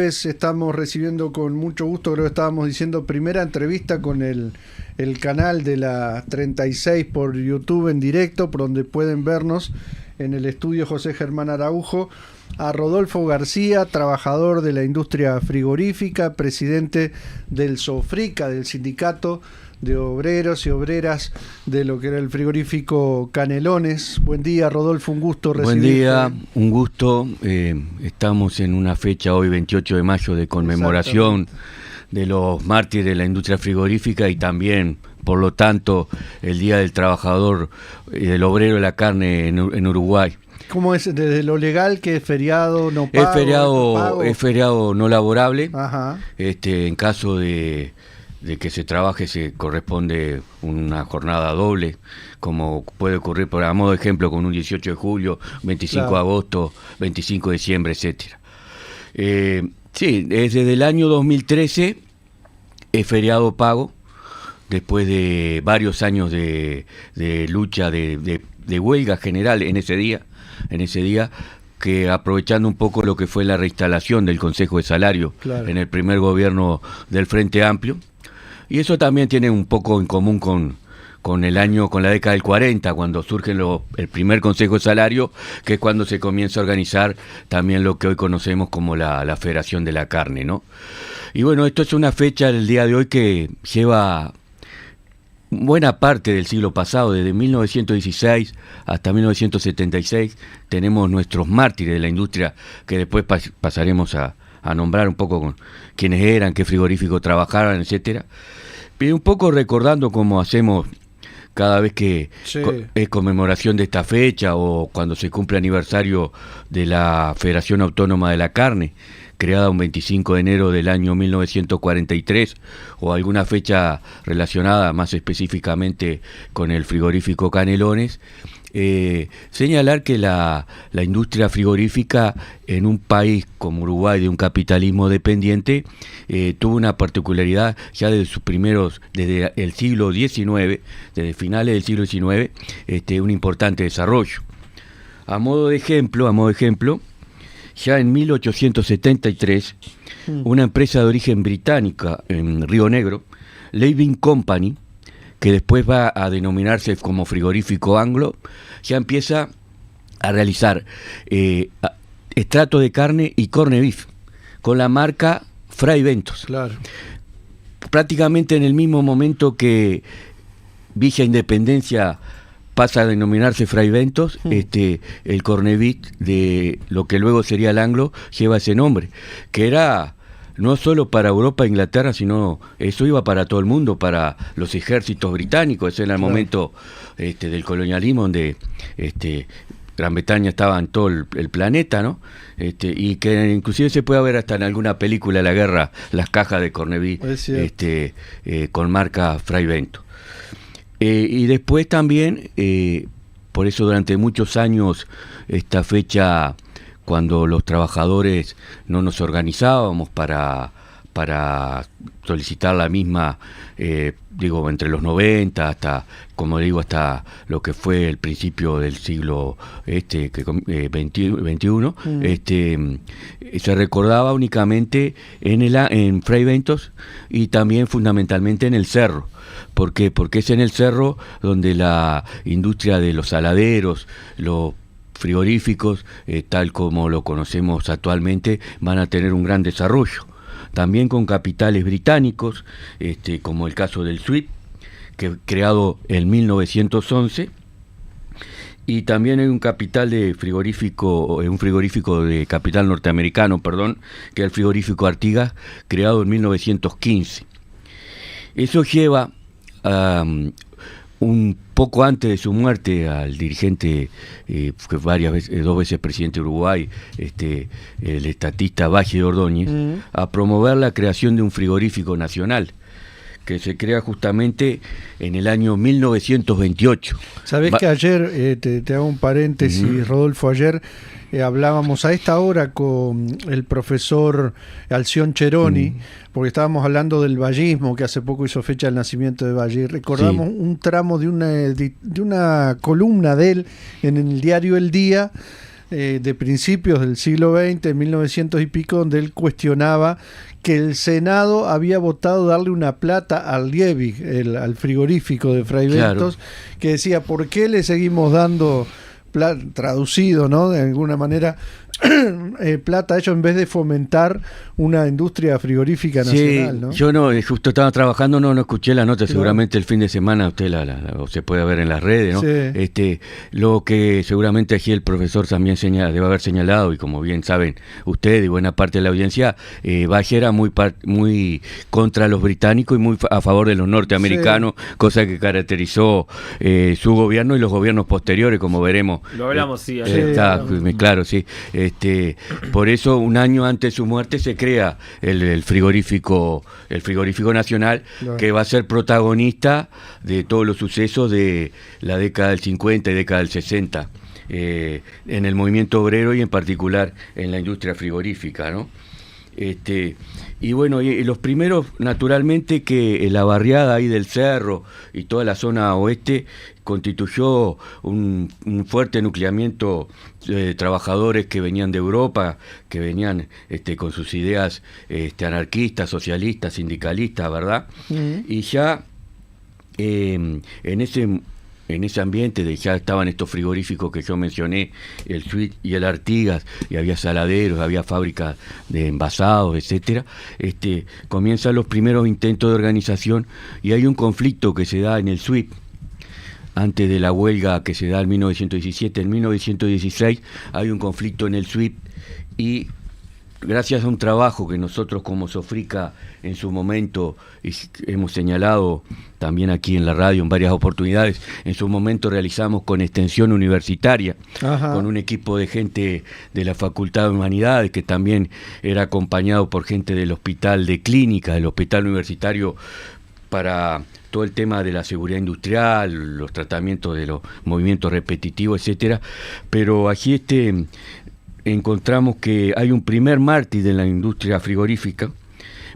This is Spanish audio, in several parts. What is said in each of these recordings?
Estamos recibiendo con mucho gusto, creo que estábamos diciendo, primera entrevista con el canal de la 36 por YouTube en directo, por donde pueden vernos en el estudio José Germán Araujo, a Rodolfo García, trabajador de la industria frigorífica, presidente del SOFRICA, del Sindicato de Obreros y Obreras de lo que era el frigorífico Canelones. Buen día, Rodolfo, un gusto recibirte. Buen día, un gusto. Estamos en una fecha hoy, 28 de mayo, de conmemoración de los mártires de la industria frigorífica y también, por lo tanto, el Día del Trabajador y del Obrero de la Carne en Uruguay. ¿Cómo es desde lo legal, que es feriado no pago? Es feriado no laborable. Ajá. En caso de que se trabaje, se corresponde una jornada doble, como puede ocurrir, por a modo de ejemplo, con un 18 de julio, 25 de agosto, 25 de diciembre, etcétera. Sí, desde el año 2013 es feriado pago, después de varios años de lucha, de huelga general en ese día, que aprovechando un poco lo que fue la reinstalación del Consejo de Salario en el primer gobierno del Frente Amplio. Y eso también tiene un poco en común con la década del 40, cuando surge el primer Consejo de Salario, que es cuando se comienza a organizar también lo que hoy conocemos como la Federación de la Carne, ¿no? Y bueno, esto es una fecha del día de hoy que lleva buena parte del siglo pasado, desde 1916 hasta 1976, tenemos nuestros mártires de la industria, que después pasaremos a nombrar un poco con quiénes eran, qué frigorífico trabajaban, etcétera. Pero un poco recordando como hacemos cada vez que es conmemoración de esta fecha o cuando se cumple aniversario de la Federación Autónoma de la Carne, creada un 25 de enero del año 1943, o alguna fecha relacionada más específicamente con el frigorífico Canelones. Señalar que la industria frigorífica en un país como Uruguay, de un capitalismo dependiente, tuvo una particularidad ya desde el siglo XIX, desde finales del siglo XIX, un importante desarrollo. A modo de ejemplo, ya en 1873, una empresa de origen británica en Río Negro, Leibing Company, que después va a denominarse como Frigorífico Anglo, ya empieza a realizar extracto de carne y corned beef con la marca Fray Bentos. Claro. Prácticamente en el mismo momento que Villa Independencia pasa a denominarse Fray Bentos, el corned beef de lo que luego sería el Anglo lleva ese nombre, que era no solo para Europa e Inglaterra, sino eso iba para todo el mundo, para los ejércitos británicos. Ese era el momento del colonialismo, donde Gran Bretaña estaba en todo el planeta, ¿no? Y que inclusive se puede ver hasta en alguna película de la guerra, las cajas de corned beef con marca Fray Bentos. Y después también, por eso durante muchos años, esta fecha, cuando los trabajadores no nos organizábamos para solicitar la misma, entre los 90 hasta, como digo, hasta lo que fue el principio del siglo XXI, se recordaba únicamente en Fray Bentos y también fundamentalmente en el Cerro. ¿Por qué? Porque es en el Cerro donde la industria de los saladeros, los frigoríficos, tal como lo conocemos actualmente, van a tener un gran desarrollo. También con capitales británicos, como el caso del Sweet, que creado en 1911, y también hay un frigorífico de capital norteamericano, que es el frigorífico Artigas, creado en 1915. Eso lleva un poco antes de su muerte al dirigente, que dos veces presidente de Uruguay, el estatista Valle de Ordóñez, a promover la creación de un frigorífico nacional, que se crea justamente en el año 1928. Sabés que ayer, te hago un paréntesis, Rodolfo, ayer hablábamos a esta hora con el profesor Alción Cheroni, porque estábamos hablando del vallismo, que hace poco hizo fecha del nacimiento de Valle, y recordamos un tramo de una columna de él en el diario El Día, de principios del siglo XX, 1900 y pico, donde él cuestionaba que el Senado había votado darle una plata al Liebig, al frigorífico de Fray Bentos, que decía, ¿por qué le seguimos dando traducido, ¿no? De alguna manera, plata a ellos en vez de fomentar una industria frigorífica nacional, sí, ¿no? Yo no, justo estaba trabajando, no escuché la nota, seguramente el fin de semana usted o se puede ver en las redes, ¿no? Sí. Lo que seguramente aquí el profesor también debe haber señalado, y como bien saben usted y buena parte de la audiencia, Valle era muy contra los británicos y muy a favor de los norteamericanos, cosa que caracterizó su gobierno y los gobiernos posteriores, como veremos. Lo hablamos, sí. Claro, sí. Por eso, un año antes de su muerte se crea el frigorífico nacional, que va a ser protagonista de todos los sucesos de la década del 50 y década del 60 en el movimiento obrero y en particular en la industria frigorífica, ¿no? Y bueno, y los primeros, naturalmente, que la barriada ahí del Cerro y toda la zona oeste constituyó un fuerte nucleamiento de trabajadores que venían de Europa, que venían con sus ideas anarquistas, socialistas, sindicalistas, ¿verdad? Uh-huh. Y ya en ese ambiente ya estaban estos frigoríficos que yo mencioné, el Suite y el Artigas, y había saladeros, había fábricas de envasados, etcétera. Comienzan los primeros intentos de organización y hay un conflicto que se da en el Suite antes de la huelga que se da en 1917. En 1916 hay un conflicto en el Suite y gracias a un trabajo que nosotros como Sofrica en su momento hemos señalado también aquí en la radio en varias oportunidades, en su momento realizamos con extensión universitaria, ajá, con un equipo de gente de la Facultad de Humanidades, que también era acompañado por gente del Hospital de Clínica, del Hospital Universitario, para todo el tema de la seguridad industrial, los tratamientos de los movimientos repetitivos, etcétera. Pero aquí encontramos que hay un primer mártir de la industria frigorífica,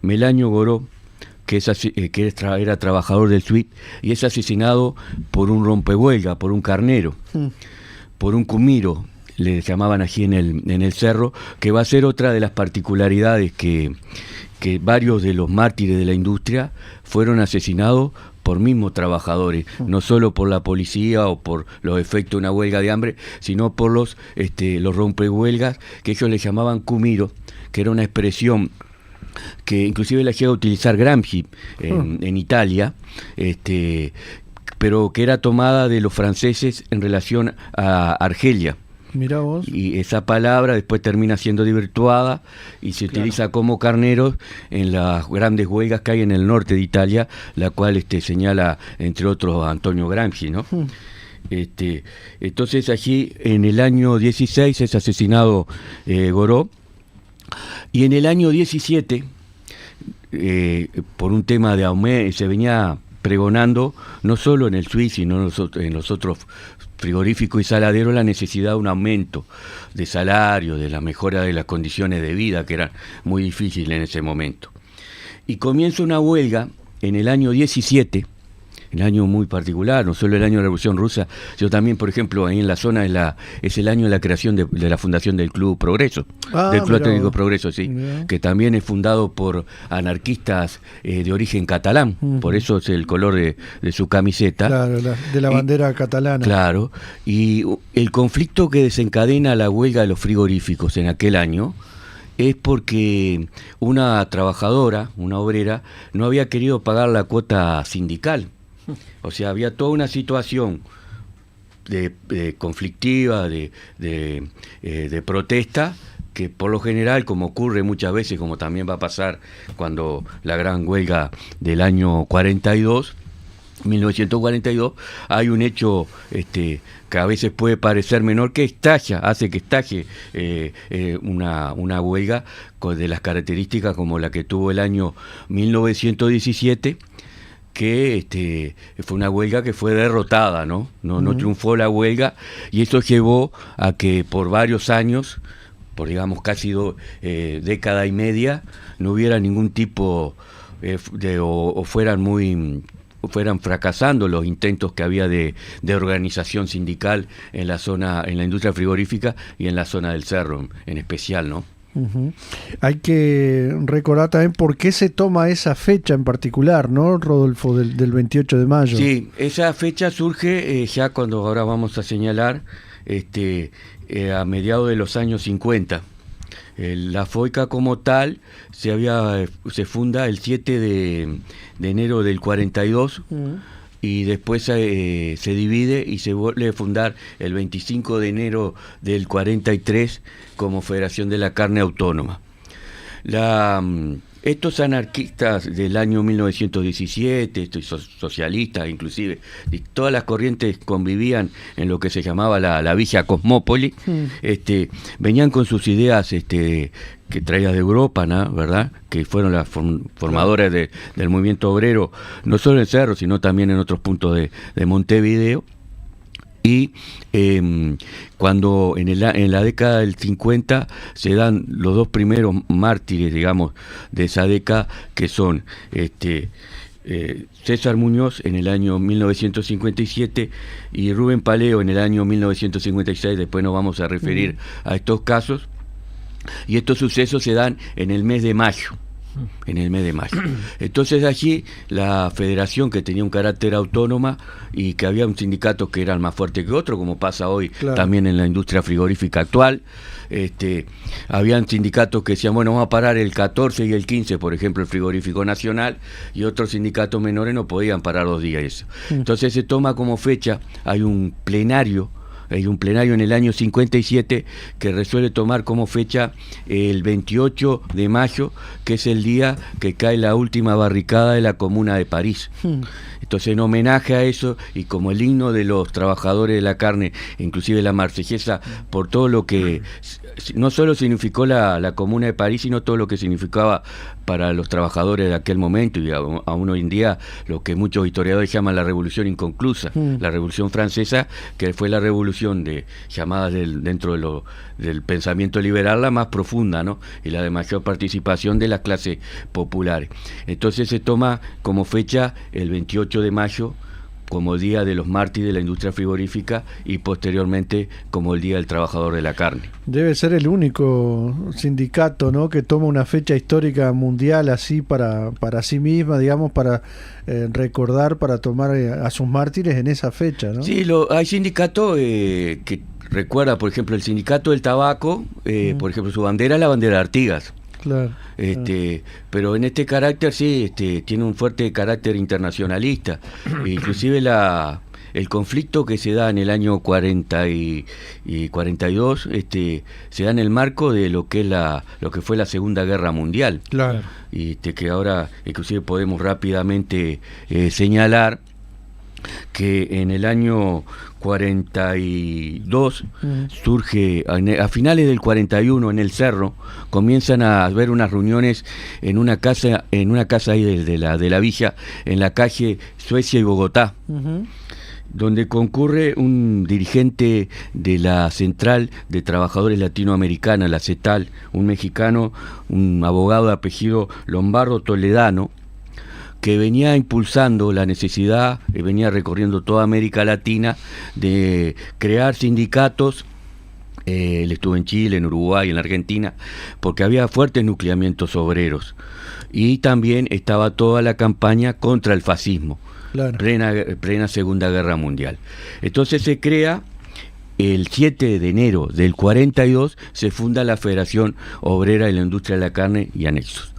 Melanio Goró, que era trabajador del Suite, y es asesinado por un rompehuelga, por un carnero, por un cumiro, le llamaban aquí en el Cerro, que va a ser otra de las particularidades que varios de los mártires de la industria fueron asesinados por mismos trabajadores, no solo por la policía o por los efectos de una huelga de hambre, sino por los rompehuelgas, que ellos le llamaban cumiro, que era una expresión que inclusive la llega a utilizar Gramsci en Italia, pero que era tomada de los franceses en relación a Argelia. Mirá vos. Y esa palabra después termina siendo desvirtuada y se utiliza como carneros en las grandes huelgas que hay en el norte de Italia, la cual señala, entre otros, Antonio Gramsci, ¿no? Entonces allí en el año 16 es asesinado Goró, y en el año 17 por un tema de aumento se venía pregonando no solo en el Suisse sino en los otros frigoríficos y saladeros la necesidad de un aumento de salario, de la mejora de las condiciones de vida, que eran muy difíciles en ese momento. Y comienza una huelga en el año 17, un año muy particular, no solo el año de la Revolución Rusa, sino también, por ejemplo, ahí en la zona es el año de la creación de la fundación del Club Progreso, del Club Atlético Progreso, sí, que también es fundado por anarquistas de origen catalán, por eso es el color de su camiseta. Claro, de la bandera catalana. Claro, y el conflicto que desencadena la huelga de los frigoríficos en aquel año es porque una trabajadora, una obrera, no había querido pagar la cuota sindical. O sea, había toda una situación de conflictiva, de protesta, que por lo general, como ocurre muchas veces, como también va a pasar cuando la gran huelga del año 1942, hay un hecho que a veces puede parecer menor, que hace que estalle una huelga de las características como la que tuvo el año 1917, que fue una huelga que fue derrotada, ¿no? No triunfó la huelga, y eso llevó a que por varios años, por digamos casi década y media, no hubiera ningún tipo o fueran muy fueran fracasando los intentos que había de organización sindical en la zona, en la industria frigorífica y en la zona del Cerro en especial, ¿no? Uh-huh. Hay que recordar también por qué se toma esa fecha en particular, ¿no, Rodolfo, del 28 de mayo? Sí, esa fecha surge ya cuando ahora vamos a señalar, a mediados de los años 50. La FOICA como tal se funda el 7 de enero del 42. Uh-huh. Y después se divide y se vuelve a fundar el 25 de enero del 43 como Federación de la Carne Autónoma. Estos anarquistas del año 1917, estos socialistas inclusive, y todas las corrientes convivían en lo que se llamaba la Villa Cosmópoli, venían con sus ideas que traídas de Europa, ¿no? ¿Verdad? Que fueron las formadoras del movimiento obrero, no solo en Cerro, sino también en otros puntos de Montevideo. Y cuando en la década del 50 se dan los dos primeros mártires, digamos, de esa década, que son César Muñoz en el año 1957 y Rubén Paleo en el año 1956, después nos vamos a referir a estos casos, y estos sucesos se dan en el mes de mayo. Entonces allí la federación, que tenía un carácter autónoma y que había un sindicato que era más fuerte que otro, como pasa hoy también en la industria frigorífica actual, habían sindicatos que decían, bueno, vamos a parar el 14 y el 15, por ejemplo, el frigorífico nacional, y otros sindicatos menores no podían parar 2 días eso. Entonces se toma como fecha, hay un plenario en el año 57 que resuelve tomar como fecha el 28 de mayo, que es el día que cae la última barricada de la Comuna de París. Entonces, en homenaje a eso, y como el himno de los trabajadores de la carne, inclusive la Marsellesa, por todo lo que no solo significó la Comuna de París, sino todo lo que significaba para los trabajadores de aquel momento, y aún hoy en día lo que muchos historiadores llaman la revolución inconclusa, la revolución francesa, que fue la revolución llamada dentro del pensamiento liberal la más profunda, ¿no? Y la de mayor participación de las clases populares. Entonces se toma como fecha el 28 de mayo como Día de los Mártires de la Industria Frigorífica, y posteriormente como el Día del Trabajador de la Carne. Debe ser el único sindicato, ¿no?, que toma una fecha histórica mundial así para sí misma, digamos, para recordar, para tomar a sus mártires en esa fecha, ¿no? Sí, hay sindicatos que recuerda, por ejemplo, el sindicato del tabaco, por ejemplo, su bandera es la bandera de Artigas. Claro. Pero en este carácter sí, tiene un fuerte carácter internacionalista. Inclusive el conflicto que se da en el año 40 y 42 se da en el marco de lo que fue la Segunda Guerra Mundial. Claro. Y que ahora inclusive podemos rápidamente señalar que en el año 42 surge, a finales del 41 en el Cerro, comienzan a haber unas reuniones en una casa ahí de la villa, en la calle Suecia y Bogotá, donde concurre un dirigente de la Central de Trabajadores Latinoamericana, la CETAL, un mexicano, un abogado de apellido Lombardo Toledano, que venía impulsando la necesidad, venía recorriendo toda América Latina, de crear sindicatos. Él estuvo en Chile, en Uruguay, en Argentina, porque había fuertes nucleamientos obreros. Y también estaba toda la campaña contra el fascismo, claro, plena Segunda Guerra Mundial. Entonces se crea, el 7 de enero del 42, se funda la Federación Obrera de la Industria de la Carne y anexos.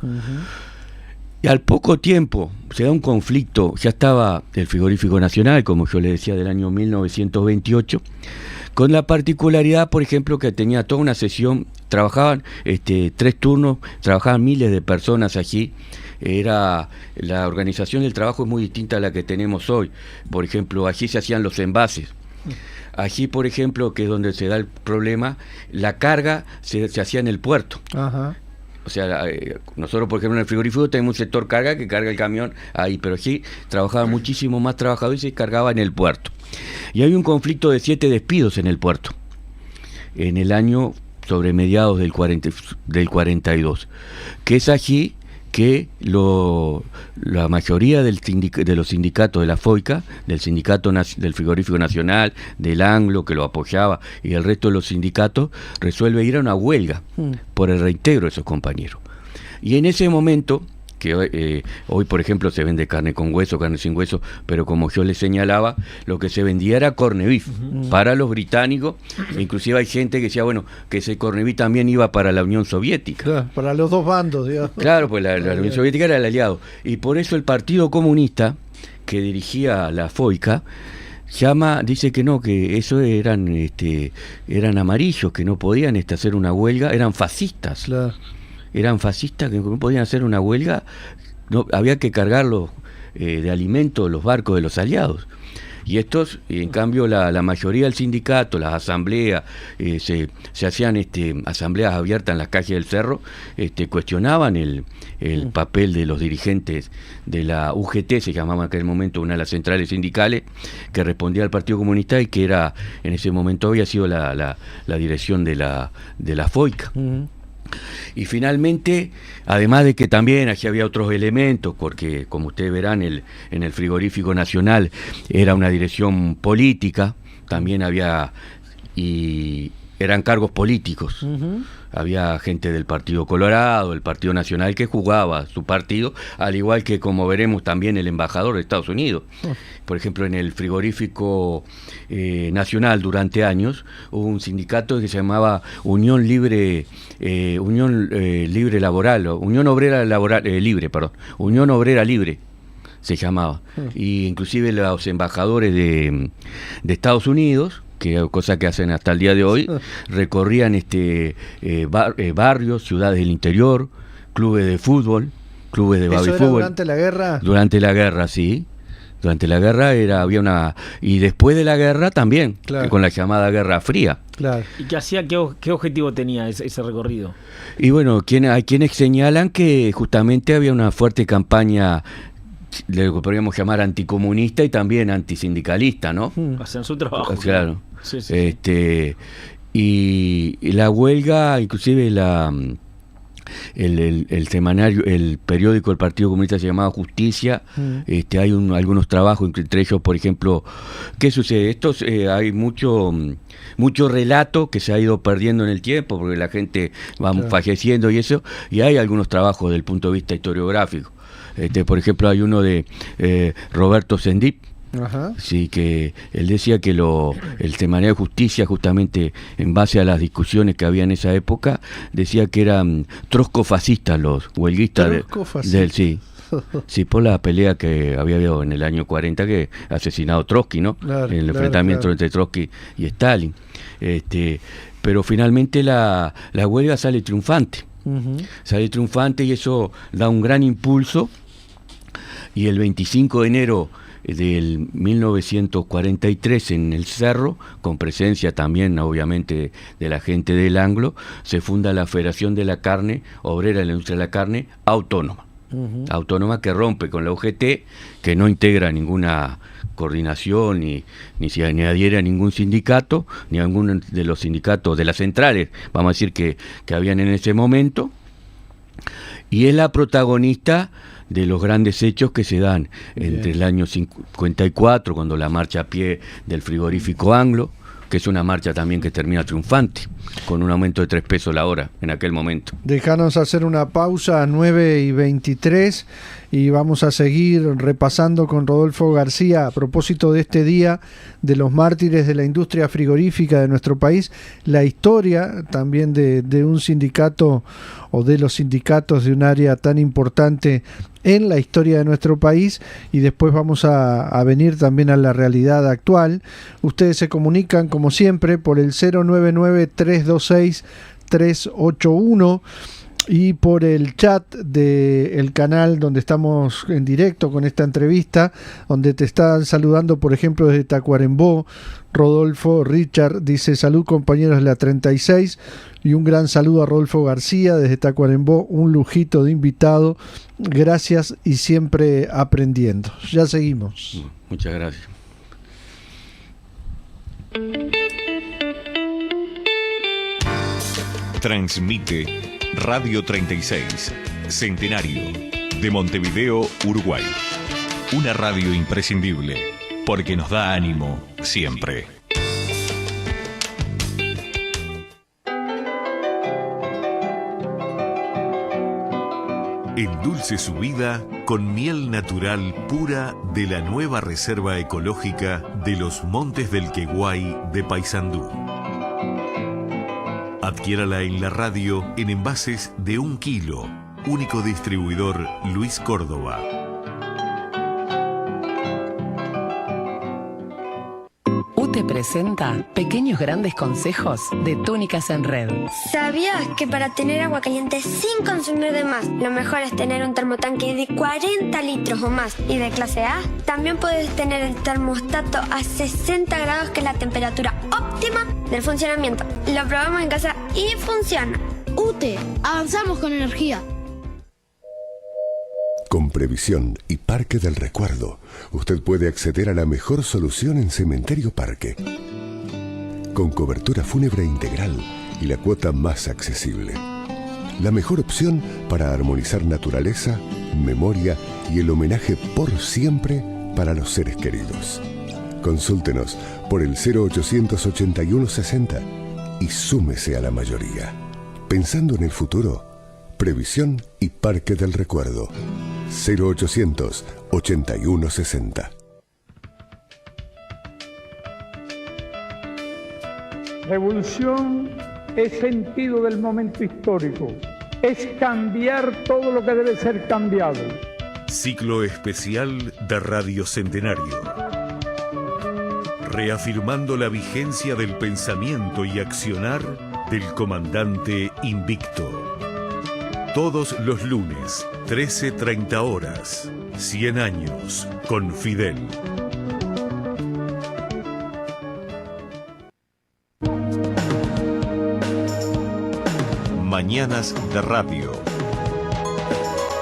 Y al poco tiempo se da un conflicto, ya estaba el Frigorífico Nacional, como yo le decía, del año 1928, con la particularidad, por ejemplo, que tenía toda una sesión, trabajaban 3 turnos, trabajaban miles de personas allí. La organización del trabajo es muy distinta a la que tenemos hoy. Por ejemplo, allí se hacían los envases. Allí, por ejemplo, que es donde se da el problema, la carga se hacía en el puerto. Ajá. O sea, nosotros, por ejemplo, en el frigorífico tenemos un sector carga que carga el camión ahí, pero allí trabajaban muchísimo más trabajadores y se cargaba en el puerto. Y hay un conflicto de 7 despidos en el puerto, en el año sobre mediados del 42, que es allí que la mayoría de los sindicatos de la FOICA, del sindicato del Frigorífico Nacional, del Anglo, que lo apoyaba, y el resto de los sindicatos, resuelve ir a una huelga por el reintegro de esos compañeros. Y en ese momento, que hoy por ejemplo se vende carne con hueso, carne sin hueso, pero como yo les señalaba, lo que se vendía era corned beef para los británicos. Inclusive hay gente que decía, bueno, que ese corned beef también iba para la Unión Soviética. Claro, para los dos bandos, digamos. Claro, pues la Unión Soviética era el aliado. Y por eso el Partido Comunista, que dirigía la FOICA, dice que no, que eso eran amarillos, que no podían hacer una huelga, eran fascistas. Claro. Eran fascistas que no podían hacer una huelga, no, había que cargarlos de alimentos los barcos de los aliados. Y estos, en cambio, la mayoría del sindicato, las asambleas, se hacían asambleas abiertas en las calles del Cerro, cuestionaban el papel de los dirigentes de la UGT, se llamaba en aquel momento una de las centrales sindicales, que respondía al Partido Comunista y que era, en ese momento había sido la dirección de la FOICA. Y finalmente, además de que también aquí había otros elementos, porque como ustedes verán, en el Frigorífico Nacional era una dirección política, también había, y eran cargos políticos. Había gente del Partido Colorado, el Partido Nacional, que jugaba su partido, al igual que, como veremos, también el embajador de Estados Unidos. Por ejemplo, en el Frigorífico Nacional Durante años hubo un sindicato que se llamaba Unión Libre Laboral, Unión Obrera Laboral Libre, perdón, Unión Obrera Libre se llamaba. Y inclusive los embajadores de Estados Unidos, cosa que hacen hasta el día de hoy, recorrían barrios, ciudades del interior, clubes de fútbol, clubes de baby fútbol. ¿Durante la guerra? Durante la guerra, sí. Durante la guerra había una... Y después de la guerra también, claro, con la llamada Guerra Fría. Claro. ¿Y qué hacía? ¿Qué objetivo tenía ese recorrido? Y bueno, hay quienes señalan que justamente había una fuerte campaña, lo que podríamos llamar anticomunista y también antisindicalista, ¿no? Hacían su trabajo. Claro. Sí, sí. Y la huelga, inclusive el semanario, el periódico del Partido Comunista se llamaba Justicia. Hay algunos trabajos, entre ellos, por ejemplo, ¿qué sucede? Hay mucho relato que se ha ido perdiendo en el tiempo porque la gente va falleciendo y eso, y hay algunos trabajos desde el punto de vista historiográfico. Por ejemplo, hay uno de Roberto Sendip. Ajá. Sí, que él decía que el semanario de Justicia, justamente en base a las discusiones que había en esa época, decía que eran trotskofascistas los huelguistas sí, por la pelea que había habido en el año 40 que asesinado Trotsky, ¿no? Claro, el enfrentamiento entre Trotsky y Stalin. Pero finalmente la huelga sale triunfante. Sale triunfante y eso da un gran impulso. Y el 25 de enero del 1943 en el Cerro, con presencia también obviamente de la gente del Anglo, se funda la Federación de la Carne Obrera de la Industria de la Carne Autónoma. Autónoma, que rompe con la UGT, que no integra ninguna coordinación ni adhiere a ningún sindicato, ni a ninguno de los sindicatos de las centrales, vamos a decir, que habían en ese momento, y es la protagonista de los grandes hechos que se dan entre el año 54, cuando la marcha a pie del Frigorífico Anglo, que es una marcha también que termina triunfante, con un aumento de 3 pesos la hora en aquel momento. Dejanos hacer una pausa a 9:23 y vamos a seguir repasando con Rodolfo García, a propósito de este día de los mártires de la industria frigorífica de nuestro país, la historia también de un sindicato o de los sindicatos de un área tan importante en la historia de nuestro país, y después vamos a venir también a la realidad actual. Ustedes se comunican como siempre por el 099-326-381 y por el chat del canal donde estamos en directo con esta entrevista, donde te están saludando, por ejemplo, desde Tacuarembó. Rodolfo Richard dice: salud compañeros de la 36, y un gran saludo a Rodolfo García desde Tacuarembó, un lujito de invitado, gracias y siempre aprendiendo. Ya seguimos. Muchas gracias. Transmite Radio 36, Centenario, de Montevideo, Uruguay. Una radio imprescindible, porque nos da ánimo siempre. Endulce su vida con miel natural pura de la nueva Reserva Ecológica de los Montes del Queguay de Paysandú. Adquiérala en la radio en envases de 1 kilo. Único distribuidor Luis Córdoba. UTE presenta Pequeños Grandes Consejos de Túnicas en Red. ¿Sabías que para tener agua caliente sin consumir de más, lo mejor es tener un termotanque de 40 litros o más y de clase A? También puedes tener el termostato a 60 grados, que es la temperatura óptima del funcionamiento. Lo probamos en casa y funciona. UTE, avanzamos con energía. Con Previsión y Parque del Recuerdo, usted puede acceder a la mejor solución en Cementerio Parque. Con cobertura fúnebre integral y la cuota más accesible. La mejor opción para armonizar naturaleza, memoria y el homenaje por siempre para los seres queridos. Consúltenos por el 0800 81 60 y súmese a la mayoría. Pensando en el futuro, Previsión y Parque del Recuerdo. 0800 81 60. Revolución es sentido del momento histórico. Es cambiar todo lo que debe ser cambiado. Ciclo especial de Radio Centenario. Reafirmando la vigencia del pensamiento y accionar del comandante invicto. Todos los lunes, 13:30 horas. 100 años con Fidel. Mañanas de Radio.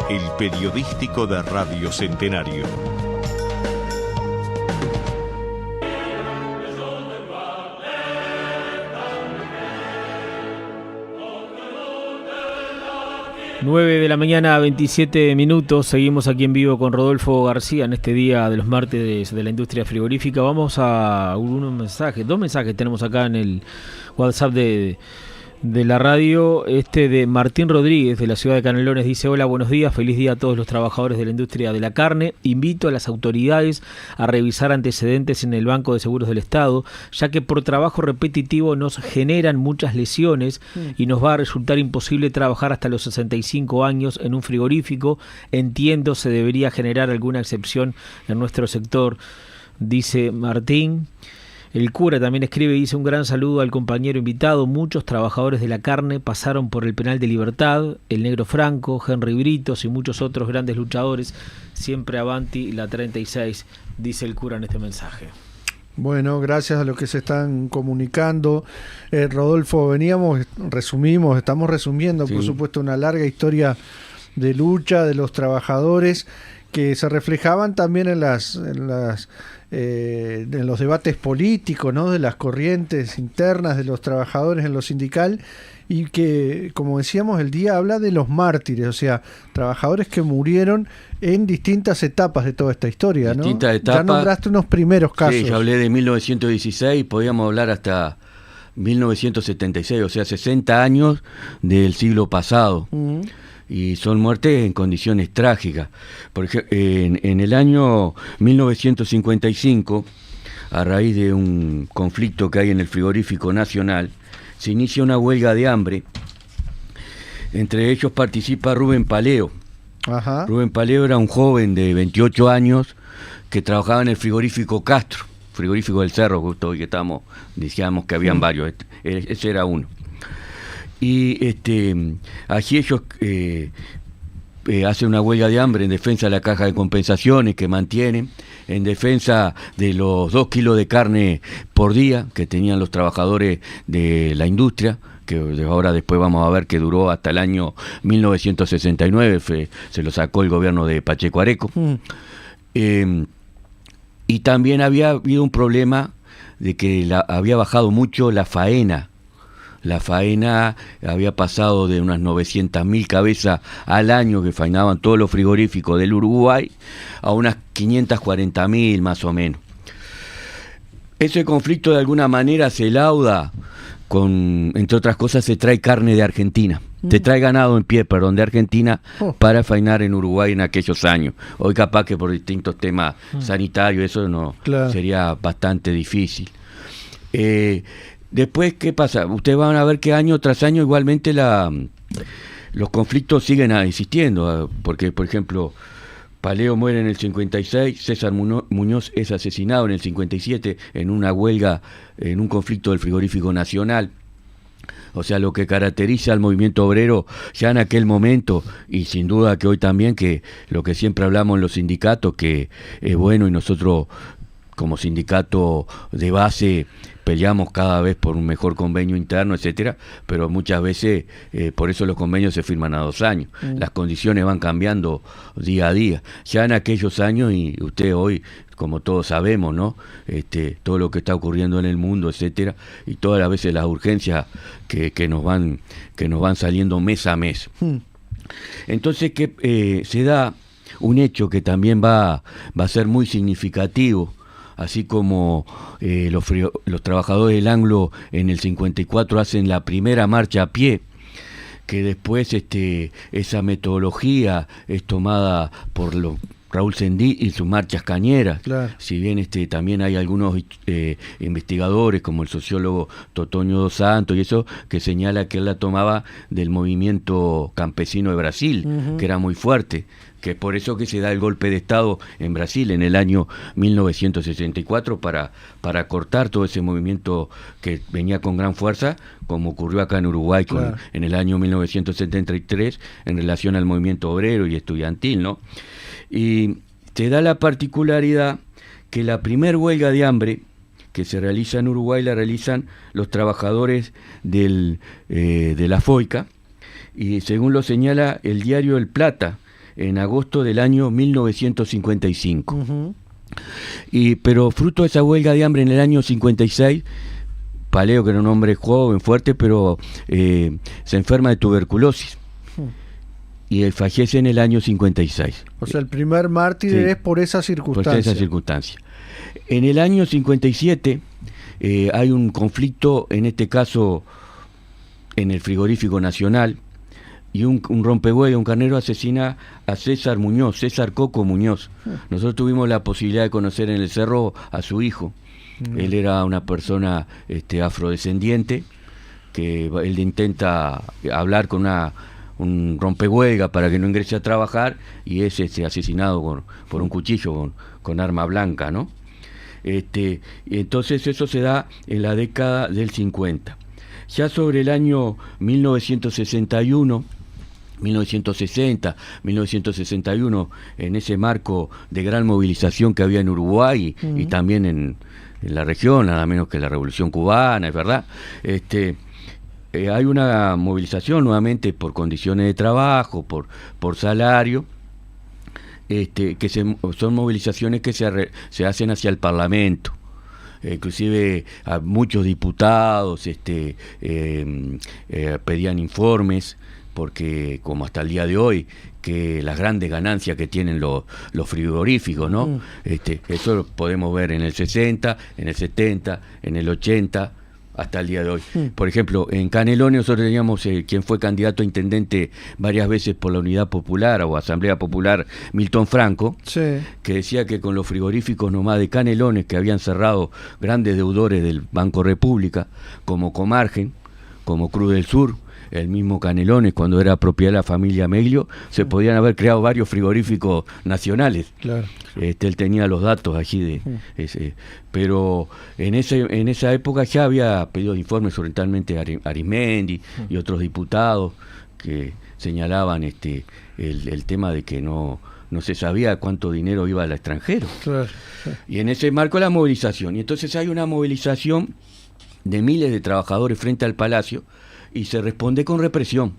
El periodístico de Radio Centenario. Nueve de la mañana, 27 minutos. Seguimos aquí en vivo con Rodolfo García en este día de los martes de la industria frigorífica. Vamos a unos mensajes, 2 mensajes tenemos acá en el WhatsApp de la radio. Este de Martín Rodríguez, de la ciudad de Canelones, dice: hola, buenos días, feliz día a todos los trabajadores de la industria de la carne. Invito a las autoridades a revisar antecedentes en el Banco de Seguros del Estado, ya que por trabajo repetitivo nos generan muchas lesiones y nos va a resultar imposible trabajar hasta los 65 años en un frigorífico. Entiendo, se debería generar alguna excepción en nuestro sector, dice Martín. El cura también escribe y dice: un gran saludo al compañero invitado. Muchos trabajadores de la carne pasaron por el penal de Libertad, el Negro Franco, Henry Britos y muchos otros grandes luchadores. Siempre avanti la 36, dice el cura en este mensaje. Bueno, gracias a los que se están comunicando. Rodolfo, estamos resumiendo, sí, por supuesto, una larga historia de lucha de los trabajadores que se reflejaban también en los debates políticos, ¿no? De las corrientes internas de los trabajadores en lo sindical, y que, como decíamos, el día habla de los mártires, o sea, trabajadores que murieron en distintas etapas de toda esta historia, ¿no? Distintas etapas. Ya nombraste unos primeros casos. Sí, yo hablé de 1916, podíamos hablar hasta 1976, o sea, 60 años del siglo pasado. Y son muertes en condiciones trágicas. Por ejemplo, en el año 1955, a raíz de un conflicto que hay en el frigorífico nacional, se inicia una huelga de hambre. Entre ellos participa Rubén Paleo. Ajá. Rubén Paleo era un joven de 28 años que trabajaba en el frigorífico Castro, frigorífico del Cerro, justo hoy que decíamos que habían varios, ese era uno. Y allí ellos hacen una huelga de hambre en defensa de la caja de compensaciones que mantienen, en defensa de los 2 kilos de carne por día que tenían los trabajadores de la industria, que ahora después vamos a ver que duró hasta el año 1969, se lo sacó el gobierno de Pacheco Areco. Y también había habido un problema de que había bajado mucho la faena la faena había pasado de unas 900.000 cabezas al año que faenaban todos los frigoríficos del Uruguay a unas 540.000 más o menos. Ese conflicto de alguna manera se lauda con, entre otras cosas, se trae carne de Argentina. Se trae ganado en pie, perdón, de Argentina para faenar en Uruguay en aquellos años. Hoy capaz que por distintos temas sanitarios eso no sería bastante difícil. Después, ¿qué pasa? Ustedes van a ver que año tras año igualmente los conflictos siguen existiendo, porque, por ejemplo, Paleo muere en el 56, César Muñoz es asesinado en el 57 en una huelga, en un conflicto del frigorífico nacional. O sea, lo que caracteriza al movimiento obrero ya en aquel momento, y sin duda que hoy también, que lo que siempre hablamos en los sindicatos, que es bueno, y nosotros como sindicato de base peleamos cada vez por un mejor convenio interno, etcétera, pero muchas veces por eso los convenios se firman a 2 años. Las condiciones van cambiando día a día. Ya en aquellos años, y usted hoy, como todos sabemos, ¿no? Todo lo que está ocurriendo en el mundo, etcétera, y todas las veces las urgencias que nos van saliendo mes a mes. Entonces que se da un hecho que también va a ser muy significativo. Así como los trabajadores del Anglo en el 54 hacen la primera marcha a pie, que después esa metodología es tomada por Raúl Sendí y sus marchas cañeras. Claro. Si bien también hay algunos investigadores, como el sociólogo Totonio dos Santos y eso, que señala que él la tomaba del movimiento campesino de Brasil, que era muy fuerte, que es por eso que se da el golpe de Estado en Brasil en el año 1964 para cortar todo ese movimiento que venía con gran fuerza, como ocurrió acá en Uruguay en el año 1973 en relación al movimiento obrero y estudiantil, ¿no? Y te da la particularidad que la primer huelga de hambre que se realiza en Uruguay la realizan los trabajadores de la FOICA, y según lo señala el diario El Plata, en agosto del año 1955. Pero fruto de esa huelga de hambre en el año 56, Paleo, que era un hombre joven, fuerte, pero se enferma de tuberculosis. Y él fallece en el año 56. O sea, el primer mártir es por esa circunstancia. Por esa circunstancia. En el año 57 hay un conflicto, en este caso en el frigorífico nacional, y un rompehuelga, un carnero, asesina a César Muñoz, César Coco Muñoz. Nosotros tuvimos la posibilidad de conocer en el cerro a su hijo. Él era una persona afrodescendiente, que él intenta hablar con un rompehuelga para que no ingrese a trabajar, y es asesinado por un cuchillo con arma blanca, ¿no? Entonces eso se da en la década del 50. Ya sobre el año 1961, 1960, 1961, en ese marco de gran movilización que había en Uruguay y también en la región, nada menos que la Revolución Cubana, es verdad, hay una movilización nuevamente por condiciones de trabajo, por salario, que son movilizaciones que se hacen hacia el Parlamento. Inclusive a muchos diputados pedían informes, porque como hasta el día de hoy, que las grandes ganancias que tienen los frigoríficos, ¿no? Eso lo podemos ver en el 60, en el 70, en el 80, hasta el día de hoy. Por ejemplo, en Canelones nosotros teníamos quien fue candidato a intendente varias veces por la Unidad Popular o Asamblea Popular, Milton Franco, que decía que con los frigoríficos nomás de Canelones, que habían cerrado grandes deudores del Banco República, como Comargen, como Cruz del Sur, el mismo Canelones, cuando era propiedad de la familia Meglio, se podían haber creado varios frigoríficos nacionales. Claro. Él tenía los datos allí pero en esa época ya había pedido informes, orientalmente Arismendi y otros diputados que señalaban el tema de que no se sabía cuánto dinero iba al extranjero. Claro. Y en ese marco la movilización. Y entonces hay una movilización de miles de trabajadores frente al Palacio, y se responde con represión.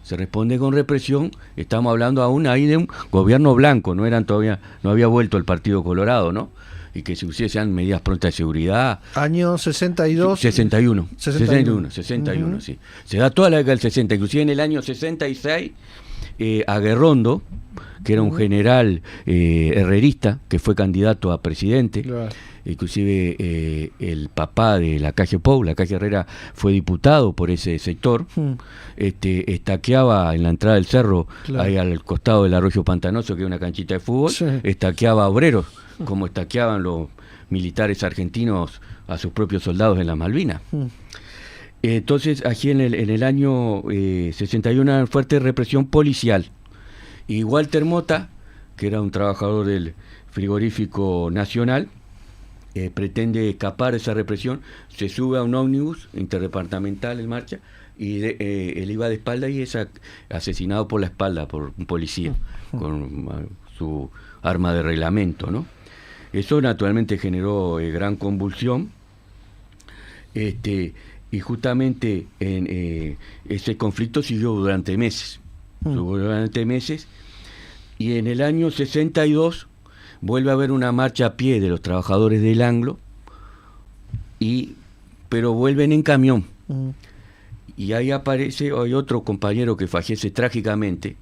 Se responde con represión. Estamos hablando aún ahí de un gobierno blanco, no había vuelto el Partido Colorado, ¿no? y que se sean medidas prontas de seguridad. Año 62. 61, sí. Se da toda la década del 60, inclusive en el año 66, Aguerrondo, que era un general herrerista, que fue candidato a presidente, Claro. inclusive el papá de Lacalle Pou, Lacalle Herrera, fue diputado por ese sector, estaqueaba en la entrada del cerro, Claro. ahí al costado del arroyo pantanoso, que es una canchita de fútbol, Sí. estaqueaba a obreros, como estaqueaban los militares argentinos a sus propios soldados en las Malvinas. Entonces, aquí en el año 61, una fuerte represión policial. Y Walter Mota, que era un trabajador del frigorífico nacional, pretende escapar de esa represión, se sube a un ómnibus interdepartamental en marcha, y él iba de espalda y es asesinado por la espalda por un policía con su arma de reglamento, ¿no? Eso naturalmente generó gran convulsión, y justamente ese conflicto siguió durante meses. Y en el año 62 vuelve a haber una marcha a pie de los trabajadores del Anglo, pero vuelven en camión. Y ahí hay otro compañero que fallece trágicamente,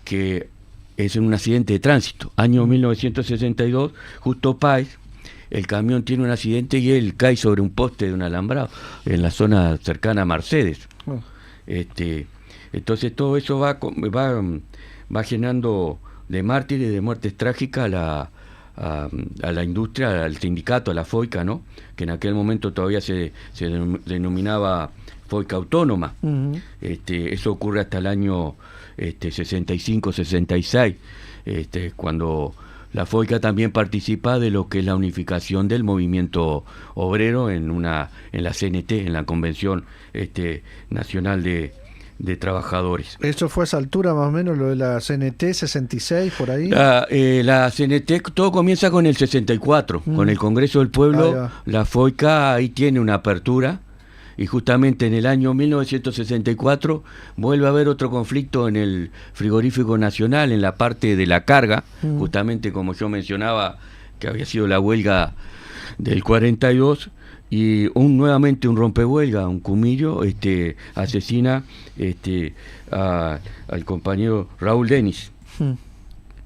que es en un accidente de tránsito. Año 1962, Justo Páez, el camión tiene un accidente y él cae sobre un poste de un alambrado en la zona cercana a Mercedes. Entonces todo eso va llenando de mártires, de muertes trágicas a la industria, al sindicato, a la FOICA, ¿no? Que en aquel momento todavía se denominaba FOICA Autónoma. Eso ocurre hasta el año 65-66, cuando la FOICA también participa de lo que es la unificación del movimiento obrero en la CNT, en la Convención Nacional de Trabajadores. ¿Eso fue a esa altura más o menos, lo de la CNT, 66, por ahí? La CNT, todo comienza con el 64, con el Congreso del Pueblo. La FOICA ahí tiene una apertura, y justamente en el año 1964 vuelve a haber otro conflicto en el frigorífico nacional, en la parte de la carga, justamente como yo mencionaba, que había sido la huelga del 42, y nuevamente un rompehuelga, un Cumillo, asesina al compañero Raúl Denis.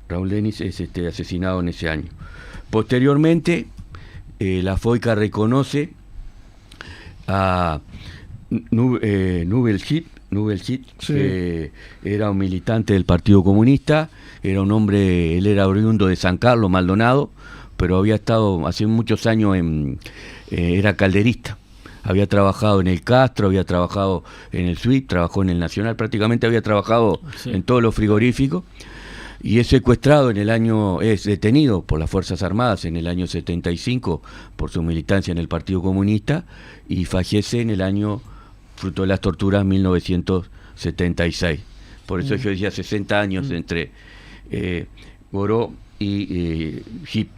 Raúl Denis es asesinado en ese año. Posteriormente, la FOICA reconoce a Nubel Chip, que era un militante del Partido Comunista, era un hombre, él era oriundo de San Carlos, Maldonado, pero había estado hace muchos años era calderista. Había trabajado en el Castro, había trabajado en el SWIP, trabajó en el Nacional, prácticamente había trabajado en todos los frigoríficos, y es secuestrado es detenido por las Fuerzas Armadas en el año 75 por su militancia en el Partido Comunista, y fallece en el año, fruto de las torturas, 1976. Por eso yo decía 60 años entre Goró y Hip,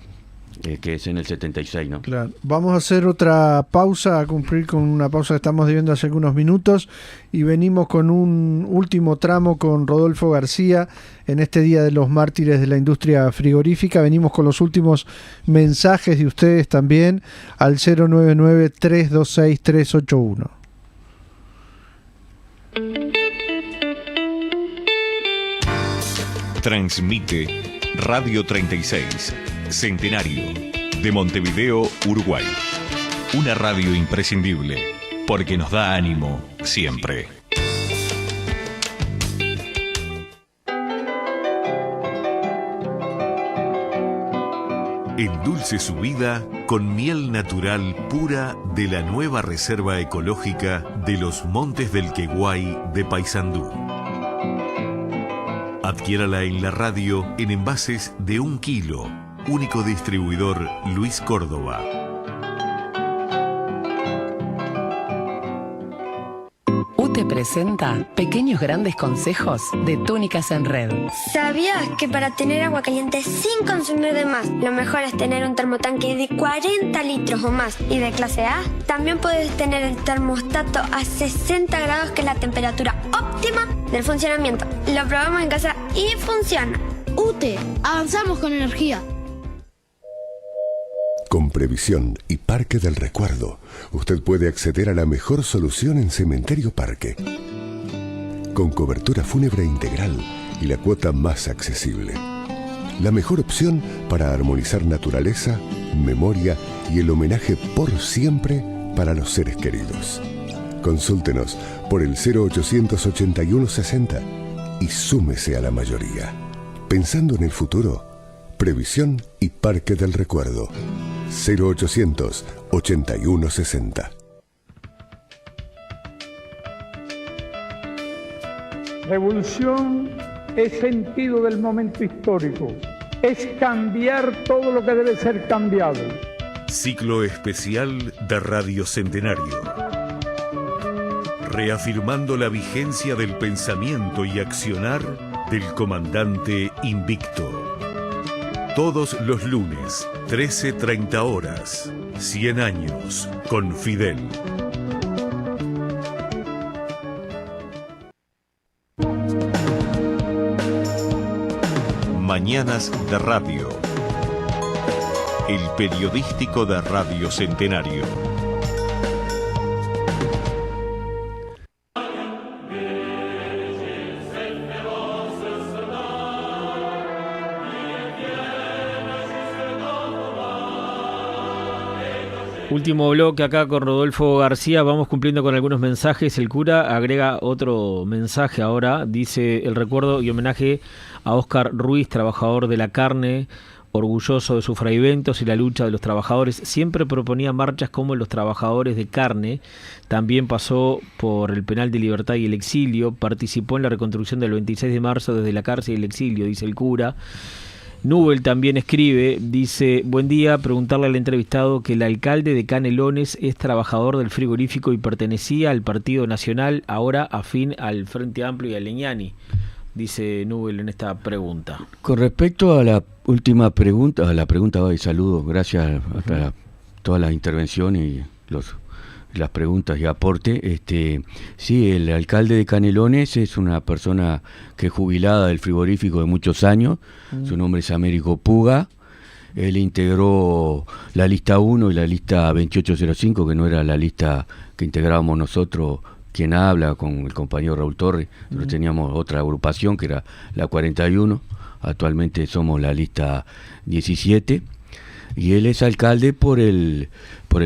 que es en el 76, ¿no? Claro. Vamos a hacer otra pausa, a cumplir con una pausa que estamos viviendo hace algunos minutos, y venimos con un último tramo con Rodolfo García en este Día de los Mártires de la Industria Frigorífica. Venimos con los últimos mensajes de ustedes también al 099-326-381. Transmite Radio 36, Centenario, de Montevideo, Uruguay. Una radio imprescindible, porque nos da ánimo siempre. Endulce su vida con miel natural pura de la nueva Reserva Ecológica de los Montes del Queguay de Paysandú. Adquiérala en la radio en envases de 1 kilo. Único distribuidor Luis Córdoba. UTE presenta Pequeños Grandes Consejos de Túnicas en Red. ¿Sabías que para tener agua caliente sin consumir de más, lo mejor es tener un termotanque de 40 litros o más y de clase A? También puedes tener el termostato a 60 grados, que es la temperatura óptima del funcionamiento. Lo probamos en casa y funciona. UTE, avanzamos con energía. Con Previsión y Parque del Recuerdo, usted puede acceder a la mejor solución en Cementerio Parque. Con cobertura fúnebre integral y la cuota más accesible. La mejor opción para armonizar naturaleza, memoria y el homenaje por siempre para los seres queridos. Consúltenos por el 088160 y súmese a la mayoría. Pensando en el futuro, Previsión y Parque del Recuerdo. 0800 8160. Revolución es sentido del momento histórico. Es cambiar todo lo que debe ser cambiado. Ciclo especial de Radio Centenario. Reafirmando la vigencia del pensamiento y accionar del comandante Invicto. Todos los lunes, 13:30 horas. 100 años con Fidel. Mañanas de Radio. El periodístico de Radio Centenario. Último bloque acá con Rodolfo García, vamos cumpliendo con algunos mensajes. El cura agrega otro mensaje ahora, dice: el recuerdo y homenaje a Óscar Ruiz, trabajador de la carne, orgulloso de sus fraiventos y la lucha de los trabajadores. Siempre proponía marchas como los trabajadores de carne. También pasó por el penal de libertad y el exilio. Participó en la reconstrucción del 26 de marzo desde la cárcel y el exilio, dice el cura. Nubel también escribe, dice: buen día, preguntarle al entrevistado que el alcalde de Canelones es trabajador del frigorífico y pertenecía al Partido Nacional, ahora afín al Frente Amplio y a Leñani, dice Nubel en esta pregunta. Con respecto a la última pregunta, y saludos, gracias a todas las intervenciones y las preguntas y aporte. Sí, el alcalde de Canelones es una persona que es jubilada del frigorífico de muchos años. Su nombre es Américo Puga. Él integró la lista 1 y la lista 2805, que no era la lista que integrábamos nosotros, quien habla, con el compañero Raúl Torres. Nosotros teníamos otra agrupación que era la 41. Actualmente somos la lista 17. Y él es alcalde por el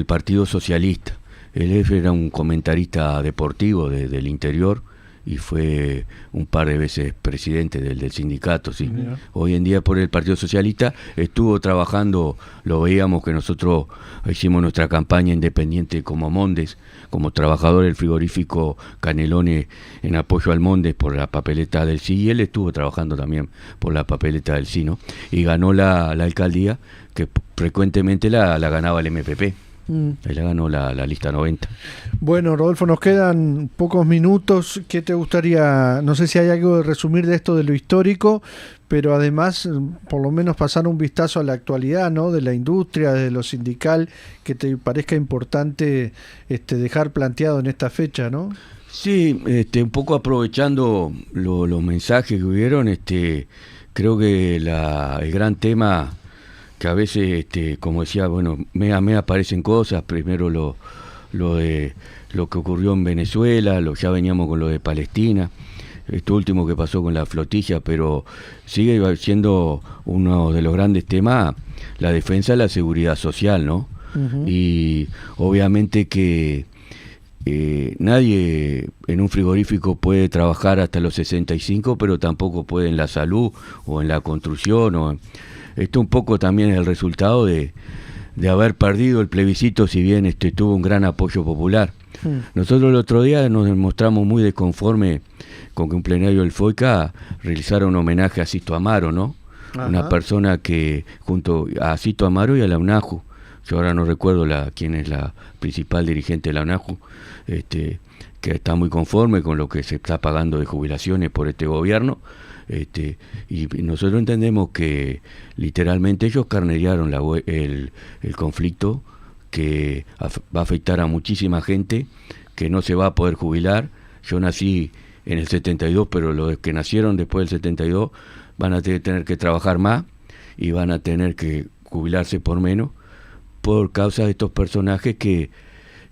Partido Socialista. Él era un comentarista deportivo del interior y fue un par de veces presidente del sindicato. Sí. Hoy en día por el Partido Socialista estuvo trabajando, lo veíamos que nosotros hicimos nuestra campaña independiente como Mondes, como trabajador del frigorífico Canelones en apoyo al Mondes por la papeleta del sí, y él estuvo trabajando también por la papeleta del sí, ¿no? Y ganó la alcaldía, que frecuentemente la ganaba el MPP. Ahí la ganó la lista 90. Bueno, Rodolfo, nos quedan pocos minutos. ¿Qué te gustaría? No sé si hay algo de resumir de esto de lo histórico, pero además por lo menos pasar un vistazo a la actualidad, ¿no? De la industria, de lo sindical, que te parezca importante dejar planteado en esta fecha, ¿no? Sí, un poco aprovechando los mensajes que hubieron, creo que el gran tema que a veces, como decía, bueno, me aparecen cosas, primero lo de lo que ocurrió en Venezuela, ya veníamos con lo de Palestina, esto último que pasó con la flotilla, pero sigue siendo uno de los grandes temas la defensa de la seguridad social, ¿no? Uh-huh. Y obviamente que nadie en un frigorífico puede trabajar hasta los 65, pero tampoco puede en la salud o en la construcción. Esto un poco también es el resultado de haber perdido el plebiscito, si bien tuvo un gran apoyo popular. Nosotros el otro día nos mostramos muy desconformes con que un plenario del FOICA realizara un homenaje a Sisto Amaro, ¿no? Ajá. Una persona que junto a Sisto Amaro y a la UNAJU, yo ahora no recuerdo quién es la principal dirigente de la UNAJU, que está muy conforme con lo que se está pagando de jubilaciones por este gobierno. Y nosotros entendemos que literalmente ellos carnerearon el conflicto, que va a afectar a muchísima gente que no se va a poder jubilar. Yo nací en el 72, pero los que nacieron después del 72 van a tener que trabajar más y van a tener que jubilarse por menos, por causa de estos personajes que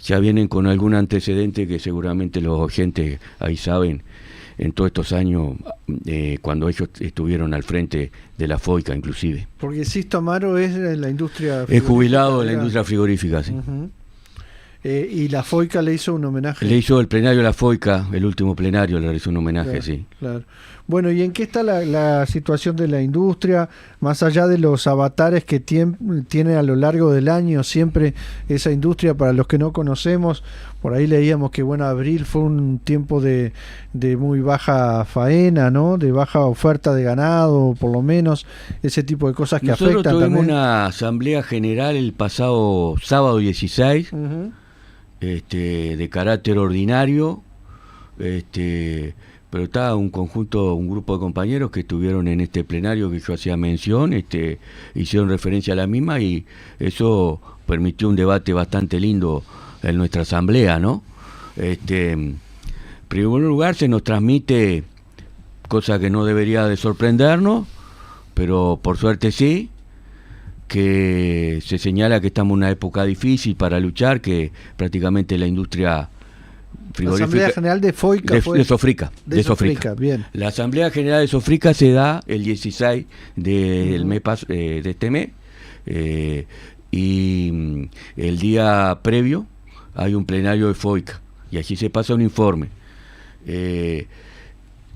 ya vienen con algún antecedente que seguramente los oyentes ahí saben en todos estos años, cuando ellos estuvieron al frente de la FOICA inclusive. Porque Sisto Amaro es de la industria frigorífica. Es jubilado de la industria frigorífica, sí. Y la FOICA le hizo un homenaje. Le hizo el plenario a la FOICA, el último plenario, le hizo un homenaje, claro, sí. Claro. Bueno, ¿y en qué está la situación de la industria? Más allá de los avatares que tiene a lo largo del año siempre esa industria, para los que no conocemos, por ahí leíamos que, bueno, abril fue un tiempo de muy baja faena, ¿no? De baja oferta de ganado, por lo menos, ese tipo de cosas que nosotros afectan tuvimos también. Una asamblea general el pasado sábado 16, de carácter ordinario, pero está un grupo de compañeros que estuvieron en este plenario que yo hacía mención, hicieron referencia a la misma y eso permitió un debate bastante lindo en nuestra asamblea, ¿no? En primer lugar se nos transmite, cosa que no debería de sorprendernos, pero por suerte sí, que se señala que estamos en una época difícil para luchar, que prácticamente la industria frigorífica... La Asamblea General de FOICA de Sofrica. De Sofrica, bien. La Asamblea General de Sofrica se da el 16 del de este mes, y el día previo hay un plenario de FOICA, y allí se pasa un informe.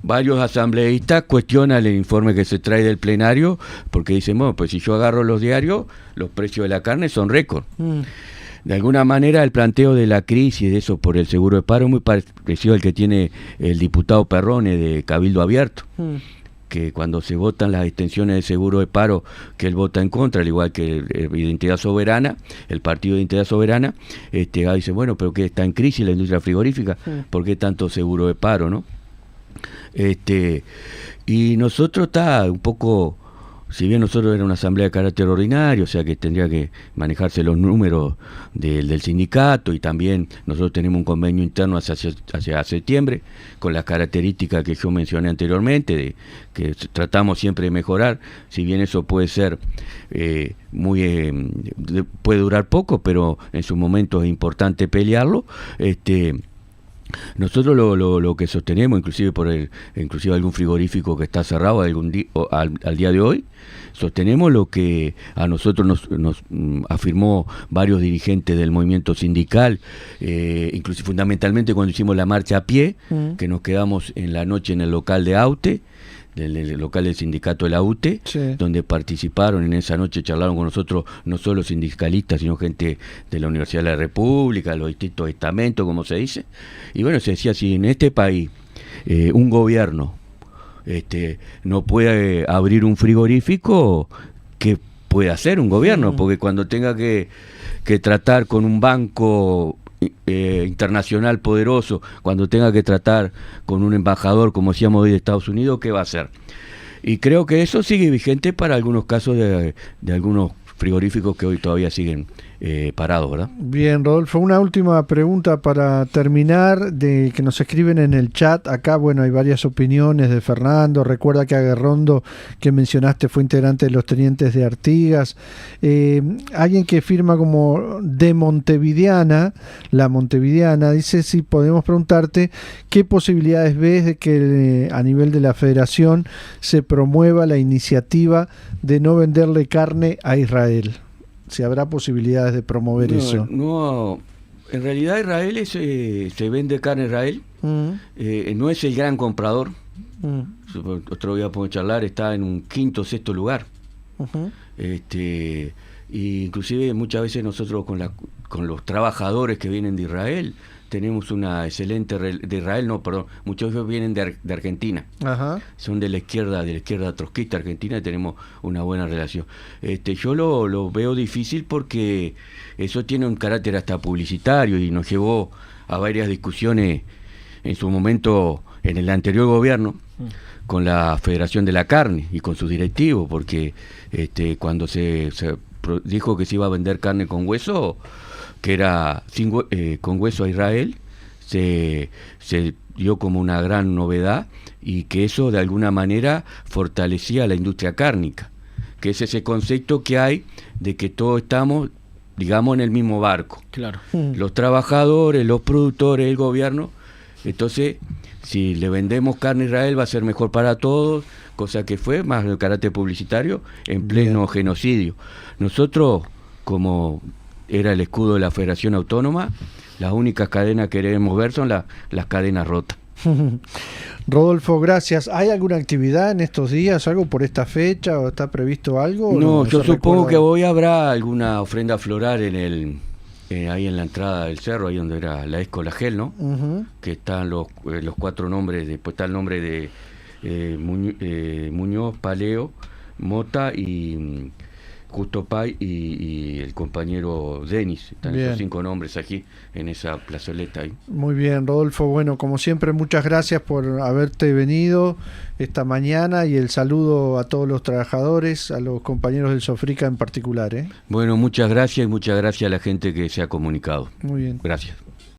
Varios asambleístas cuestionan el informe que se trae del plenario, porque dicen, bueno, pues si yo agarro los diarios, los precios de la carne son récord. De alguna manera el planteo de la crisis de eso por el seguro de paro es muy parecido al que tiene el diputado Perrone de Cabildo Abierto, que cuando se votan las extensiones de seguro de paro, que él vota en contra, al igual que Identidad Soberana, el partido de Identidad Soberana, dice, bueno, pero que está en crisis la industria frigorífica, ¿por qué tanto seguro de paro, no? Y nosotros está un poco, si bien nosotros era una asamblea de carácter ordinario, o sea que tendría que manejarse los números del sindicato, y también nosotros tenemos un convenio interno hacia septiembre, con las características que yo mencioné anteriormente, de que tratamos siempre de mejorar, si bien eso puede ser puede durar poco, pero en su momento es importante pelearlo. Nosotros lo que sostenemos, inclusive algún frigorífico que está cerrado al día de hoy, sostenemos lo que a nosotros nos afirmó varios dirigentes del movimiento sindical, inclusive fundamentalmente cuando hicimos la marcha a pie, que nos quedamos en la noche en el local de AUTE, del local del sindicato de la UTE, donde participaron en esa noche, charlaron con nosotros no solo sindicalistas, sino gente de la Universidad de la República, los distintos estamentos, como se dice. Y bueno, se decía, si en este país un gobierno no puede abrir un frigorífico, ¿qué puede hacer un gobierno? Porque cuando tenga que tratar con un banco internacional poderoso, cuando tenga que tratar con un embajador, como decíamos hoy, de Estados Unidos, ¿qué va a hacer? Y creo que eso sigue vigente para algunos casos de algunos frigoríficos que hoy todavía siguen parados, ¿verdad? Bien, Rodolfo, una última pregunta para terminar, de que nos escriben en el chat. Acá, bueno, hay varias opiniones de Fernando. Recuerda que Aguerrondo, que mencionaste, fue integrante de los Tenientes de Artigas. Alguien que firma como de Montevideana, la Montevideana, dice si podemos preguntarte qué posibilidades ves de que a nivel de la federación se promueva la iniciativa de no venderle carne a Israel. Si habrá posibilidades de promover eso. No, en realidad Israel se vende carne a Israel, no es el gran comprador. Otro día podemos charlar, está en un quinto o sexto lugar. Y inclusive muchas veces nosotros con los trabajadores que vienen de Israel tenemos una excelente de Israel, no, perdón, muchos de ellos vienen de Argentina. Son de la izquierda trotskista argentina, y tenemos una buena relación. Yo lo veo difícil porque eso tiene un carácter hasta publicitario y nos llevó a varias discusiones en su momento en el anterior gobierno con la Federación de la Carne y con sus directivos, porque cuando se dijo que se iba a vender carne con hueso, que era con hueso a Israel, se dio como una gran novedad, y que eso de alguna manera fortalecía la industria cárnica, que es ese concepto que hay de que todos estamos digamos, en el mismo barco. Claro. Los trabajadores, los productores, el gobierno. Entonces, si le vendemos carne a Israel va a ser mejor para todos, cosa que fue más de carácter publicitario en pleno genocidio. Nosotros, como era el escudo de la Federación Autónoma, las únicas cadenas que queremos ver son las cadenas rotas. Rodolfo, gracias. ¿Hay alguna actividad en estos días, algo por esta fecha, o está previsto algo? No, yo supongo que hoy habrá alguna ofrenda floral ahí en la entrada del cerro, ahí donde era la Escola Gel, ¿no? Que están los 4 nombres, después está el nombre de Muñoz, Paleo, Mota y Justo Pay y el compañero Denis. Están esos 5 nombres aquí en esa plazoleta ahí. Muy bien, Rodolfo. Bueno, como siempre, muchas gracias por haberte venido esta mañana, y el saludo a todos los trabajadores, a los compañeros del Sofrica en particular. Bueno, muchas gracias, y muchas gracias a la gente que se ha comunicado. Muy bien. Gracias.